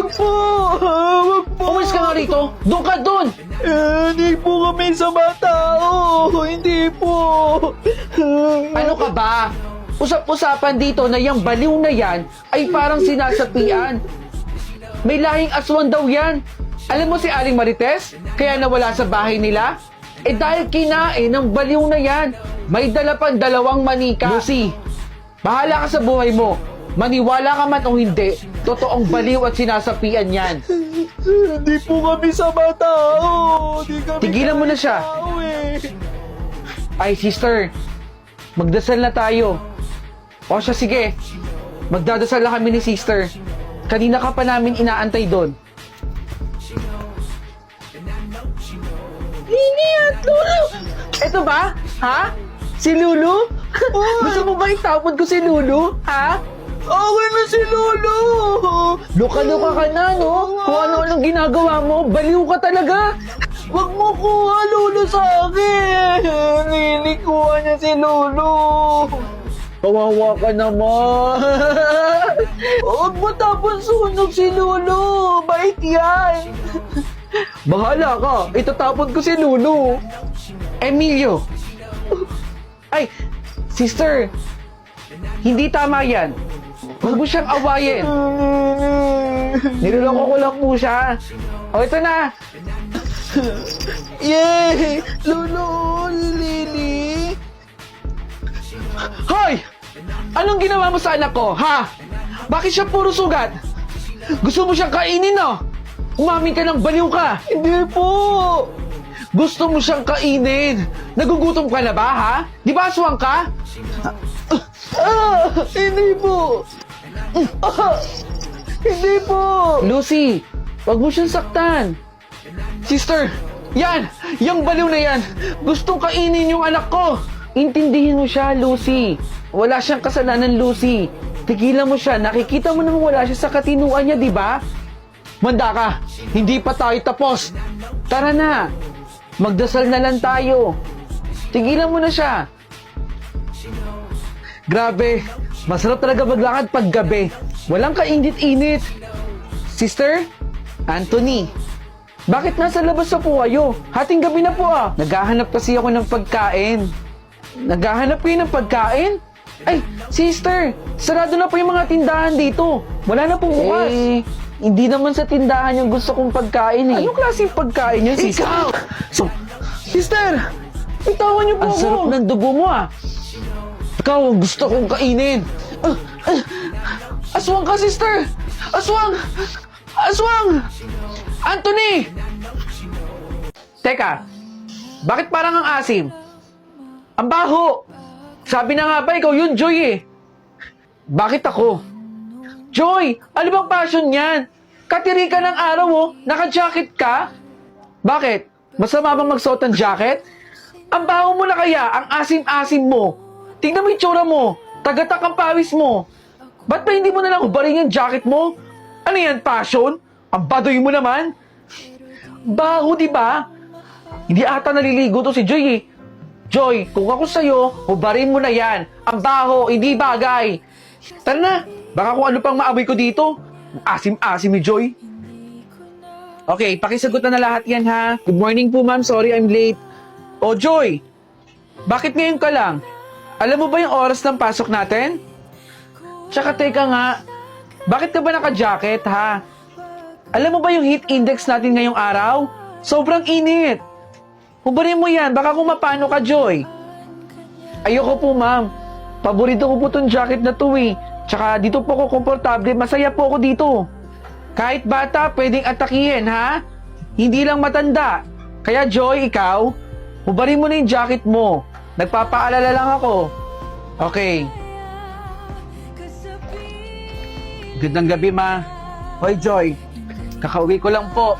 Wag po! Wag po! Umalis ka nga rito! Doon ka doon! Hindi po kami sa tao! Hindi po! Ano ka ba? Usap-usapan dito na yung baliw na yan ay parang sinasapian. May lahing aswang daw yan. Alam mo si Aling Marites? Kaya nawala sa bahay nila? Eh dahil kinain ng baliw na yan. May dala pang 2 manika. Lucy, bahala ka sa buhay mo. Maniwala ka man o hindi, totoong baliw at sinasapian yan. Hindi po kami sa tao! Hindi kami Tigilan mo na siya. tao eh! Ay, sister, magdasal na tayo. O siya, sige. Magdadasal na kami ni sister. Kanina ka pa namin inaantay doon. Nini at Lulu! Ito ba? Ha? Si Lulu? Gusto mo ba itapon ko si Lulu? Ha? Okay na si Lolo! Luka-luka ka na, no? Kung ano-anong ginagawa mo, baliw ka talaga. Wag mo kuha Lolo sa akin! Nilikuha niya si Lolo! Kawawa ka naman. Huwag mo tapon sunog si Lolo! Bait yan! Bahala ka. Itatapon ko si Lulu. Emilio. Ay, sister. Hindi tama yan. Huwag mo siyang awayin. Niloloko ko lang po siya. O, ito na. Yay! Lolo! Lili! Hoy! Anong ginawa mo sa anak ko, ha? Bakit siya puro sugat? Gusto mo siyang kainin, no? Umamin ka ng baliw ka. Hindi po! Gusto mo siyang kainin. Nagugutom ka na ba, ha? Di ba aswang ka? Hindi po! Hindi po! Lucy, wag mo siyang saktan. Sister, yan! Yung baliw na yan! Gustong kainin yung anak ko! Intindihin mo siya, Lucy. Wala siyang kasalanan, Lucy. Tigilan mo siya. Nakikita mo naman wala siya sa katinuan niya, di ba? Manda ka! Hindi pa tayo tapos! Tara na! Magdasal na lang tayo. Tigilan mo na siya. Grabe, masarap talaga maglakad pag gabi. Walang kainit-init. Sister, Anthony, bakit nasa labas na po kayo? Hating gabi na po ah. Naghahanap kasi ako ng pagkain. Naghahanap kayo ng pagkain? Ay, sister, sarado na po yung mga tindahan dito. Wala na pong bukas. Hindi naman sa tindahan yung gusto kong pagkain eh. Anong klaseng pagkain yun, sister? Ikaw! Sister! Bitawan niyo po ako! Ang sarap ng dugo mo ah. Ikaw ang gusto kong kainin. Aswang ka, sister! Aswang! Aswang! Anthony! Teka, bakit parang ang asim? Ang baho! Sabi na nga ba, ikaw yun, Joy eh. Bakit ako? Joy, ano bang passion yan? Katiri ka ng araw oh, naka-jacket ka? Bakit? Masama bang magsuot ng jacket? Ang baho mo na kaya, ang asim-asim mo. Tingnan mo yung tsura mo, tagatak ang pawis mo. Ba't ba hindi mo na lang hubarin yung jacket mo? Ano yan, passion? Ang badoy mo naman. Baho, di ba? Hindi ata naliligo to si Joy eh. Joy, kung ako sa'yo, hubarin mo na yan. Ang baho, hindi bagay. Tara na, baka kung ano pang maamoy ko dito. Asim-asim ni Joy. Okay, pakisagot na lahat yan ha. Good morning po ma'am, sorry I'm late. O Joy, bakit ngayon ka lang? Alam mo ba yung oras ng pasok natin? Tsaka teka nga, bakit ka ba naka-jacket ha? Alam mo ba yung heat index natin ngayong araw? Sobrang init. Hubarin mo yan, baka kung mapano ka, Joy. Ayoko po, ma'am. Paborito ko po tong jacket na to eh. Tsaka dito po ako komportable, masaya po ako dito. Kahit bata, pwedeng atakihin, ha? Hindi lang matanda. Kaya, Joy, ikaw, hubarin mo na yung jacket mo. Nagpapaalala lang ako. Okay. Gandang gabi, ma. Hoy, Joy. Kakauwi ko lang po.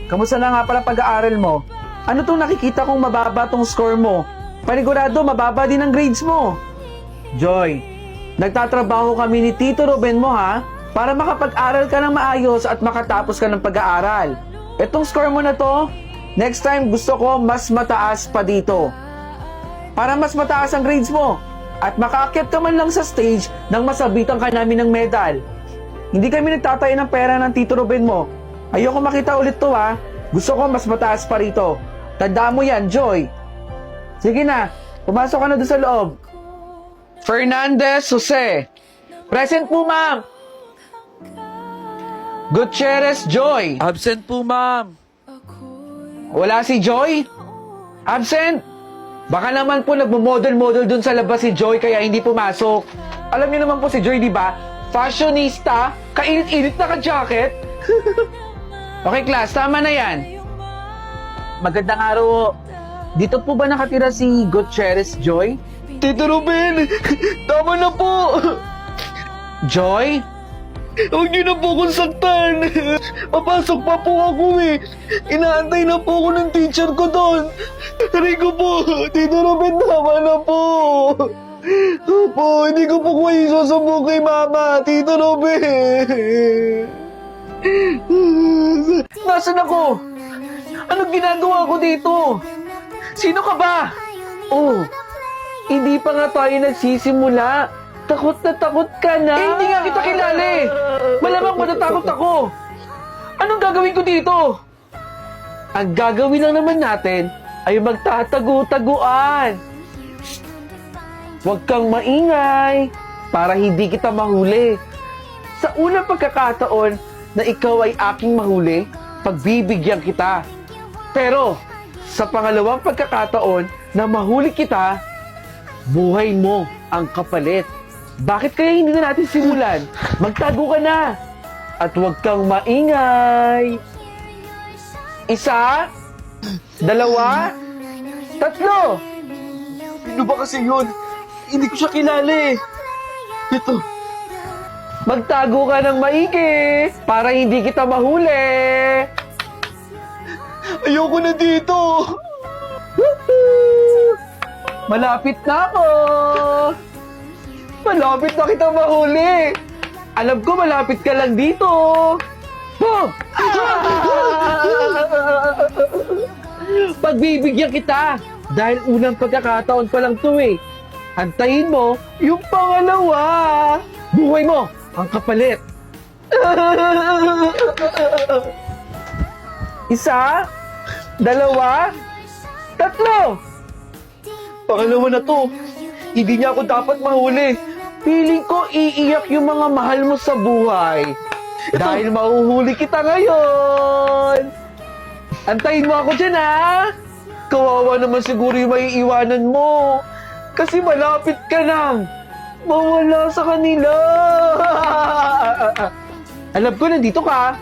Kamusta na nga pala pag-aaral mo? Ano tong nakikita kong mababa tong score mo? Panigurado, mababa din ang grades mo. Joy, nagtatrabaho kami ni Tito Ruben mo ha, para makapag-aral ka ng maayos at makatapos ka ng pag-aaral. Itong score mo na to, next time gusto ko mas mataas pa dito. Para mas mataas ang grades mo at makaakyat ka man lang sa stage nang masabitan ka namin ng medal. hindi kami nagtatayo ng pera ng Tito Ruben mo. Ayoko makita ulit to ha. Gusto ko mas mataas pa rito. Tandaan mo yan, Joy. Sige na, pumasok ka na doon sa loob. Fernandez Jose. Present po, ma'am. Gutierrez Joy. Absent po, ma'am. Wala si Joy? Absent? Baka naman po nagmo-model-model dun sa labas si Joy kaya hindi pumasok. Alam niyo naman po si Joy, di ba? Fashionista, kainit-init na ka-jacket. Okay, class, tama na yan. Magandang araw. Dito po ba nakatira si Gutierrez Joy? Tito Ruben, tama na po. Joy? Huwag niyo na po akong saktan. Papasok pa po ako eh. Inaantay na po ako ng teacher ko doon. Aray ko po, Tito Ruben, tama na po. Opo, hindi ko po kayo susubok kay Mama, Tito Ruben. Nasaan ako? Anong ginagawa ko dito? Sino ka ba? Oh, hindi pa nga tayo nagsisimula. Takot na takot ka na. Eh, hindi nga kita kilala eh. Malamang matatakot ako. Anong gagawin ko dito? Ang gagawin lang naman natin ay magtatago-taguan. Huwag kang maingay para hindi kita mahuli. Sa unang pagkakataon na ikaw ay aking mahuli, pagbibigyan kita. Pero sa pangalawang pagkakataon na mahuli kita, buhay mo ang kapalit. Bakit kaya hindi na natin simulan? Magtago ka na. At huwag kang maingay. 1, 2, 3. Sino ba kasi yun? Hindi ko siya kilala eh. Ito. Magtago ka ng maigi para hindi kita mahuli. Ayoko na dito. Woohoo! Malapit na ako. Malapit na kita mahuli. Alam ko malapit ka lang dito. Oh! Pagbibigyan kita dahil unang pagkakataon pa lang to eh. Antayin mo yung pangalawa. Buhay mo ang kapalit. 1, 2, 3. Pangalawa na to. Hindi niya ako dapat mahuli. Piling ko iiyak yung mga mahal mo sa buhay. Dahil mahuhuli kita ngayon. Antayin mo ako dyan, ha? Kawawa naman siguro yung maiiwanan mo. Kasi malapit ka nang mawala sa kanila. Alam ko, nandito ka.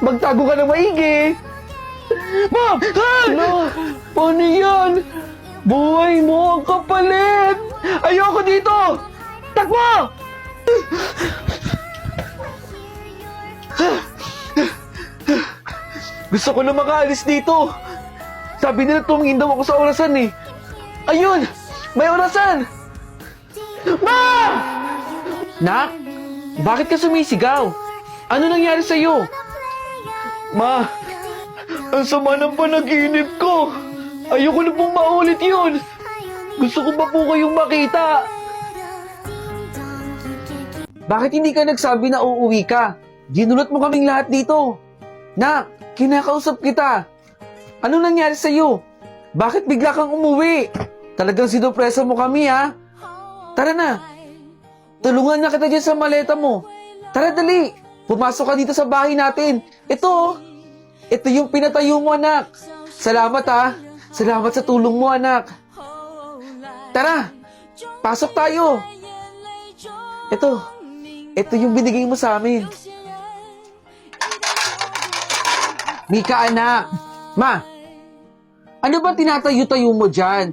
Magtago ka ng maigi. Ma'am! Ano? Paano yan? Buhay mo ang kapalit! Ayoko dito! Takbo! Gusto ko na makaalis dito. Sabi nila tumingin daw ako sa orasan eh. Ayun! May orasan! Ma! Nak, bakit ka sumisigaw? Ano nangyari sa'yo? Ma, ang sama ng panaginip ko. Ayoko na pong maulit yun. Gusto ko pa po kayong makita. Bakit hindi ka nagsabi na uuwi ka? Ginulot mo kaming lahat dito. Nak, kinakausap kita. Ano nangyari sa'yo? Bakit bigla kang umuwi? Talagang sinupresa mo kami, ha? Tara na. Tulungan na kita dyan sa maleta mo. Tara, dali. Pumasok ka dito sa bahay natin. Ito, ito yung pinatayo mo, anak. Salamat, ha? Salamat sa tulong mo, anak. Tara, pasok tayo. Ito yung binigay mo sa amin. Mika, anak. Ma, ano ba tinatayo-tayo mo dyan?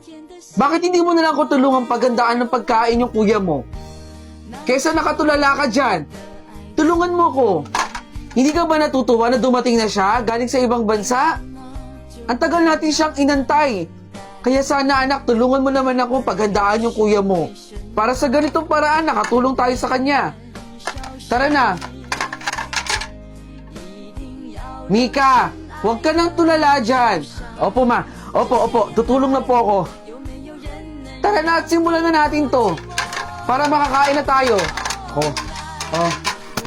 Bakit hindi mo na lang ko tulungang pagandaan ng pagkain yung kuya mo? Kesa nakatulala ka dyan, tulungan mo ko. Hindi ka ba natutuwa na dumating na siya galing sa ibang bansa? Ang tagal natin siyang inantay. Kaya sana anak, tulungan mo naman ako paghandaan yung kuya mo. Para sa ganitong paraan, nakatulong tayo sa kanya. Tara na. Mika, huwag ka nang tulala dyan. Opo ma, opo, tutulong na po ako. Tara na at simulan na natin to. Para makakain na tayo.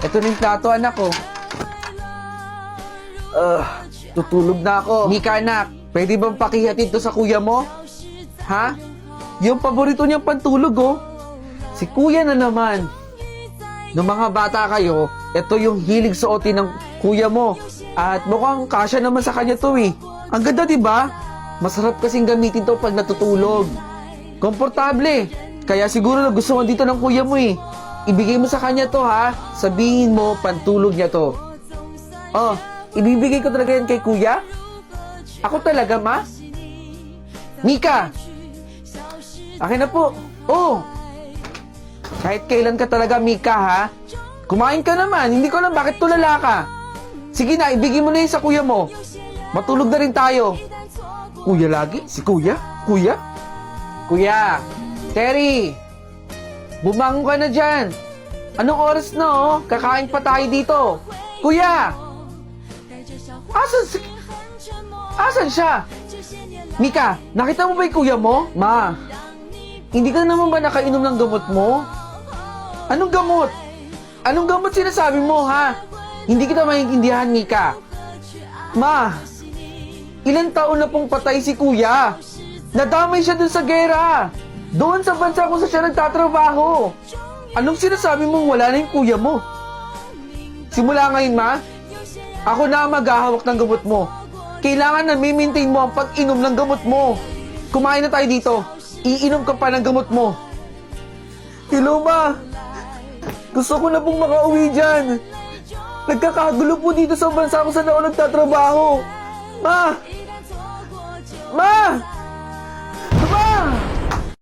Ito na yung plato, anak ko. Tutulog na ako. Mika, anak, pwede bang pakihatid to sa kuya mo? Ha? Yung paborito niyang pantulog, oh. Si kuya na naman. Nung mga bata kayo, ito yung hilig suotin ng kuya mo. At mukhang kasya naman sa kanya to, eh. Ang ganda, di ba? Masarap kasing gamitin to pag natutulog. Komportable. Kaya siguro na gusto mo dito ng kuya mo, eh. Ibigay mo sa kanya to, ha? Sabihin mo, pantulog niya to. Oh, ibibigay ko talaga yan kay kuya? Ako talaga, ma? Mika! Akin na po. Oh! Kahit kailan ka talaga, Mika, ha? Kumain ka naman. Hindi ko alam bakit tulala ka. Sige na, ibigay mo na yun sa kuya mo. Matulog na rin tayo. Kuya lagi? Si kuya? Kuya? Kuya! Terry! Bumangon ka na dyan. Anong oras na, oh? Kakain pa tayo dito. Kuya! Asan siya? Mika, nakita mo ba yung kuya mo? Ma, hindi ka naman ba nakainom ng gamot mo? Anong gamot? Anong gamot sinasabi mo, ha? Hindi kita maintindihan, Mika. Ma, ilang taon na pong patay si kuya. Nadamay siya dun sa gera. Doon sa bansa kung saan siya nagtatrabaho. Anong sinasabi mong wala na yung kuya mo? Simula ngayon, ma, ako na ang maghahawak ng gamot mo. Kailangan na mi-maintain mo ang pag-inom ng gamot mo. Kumain na tayo dito. Iinom ka pa ng gamot mo. Hello, ma. Gusto ko na pong makauwi dyan. Nagkakagulo po dito sa bansa kung saan ako nagtatrabaho. Ma! Ma!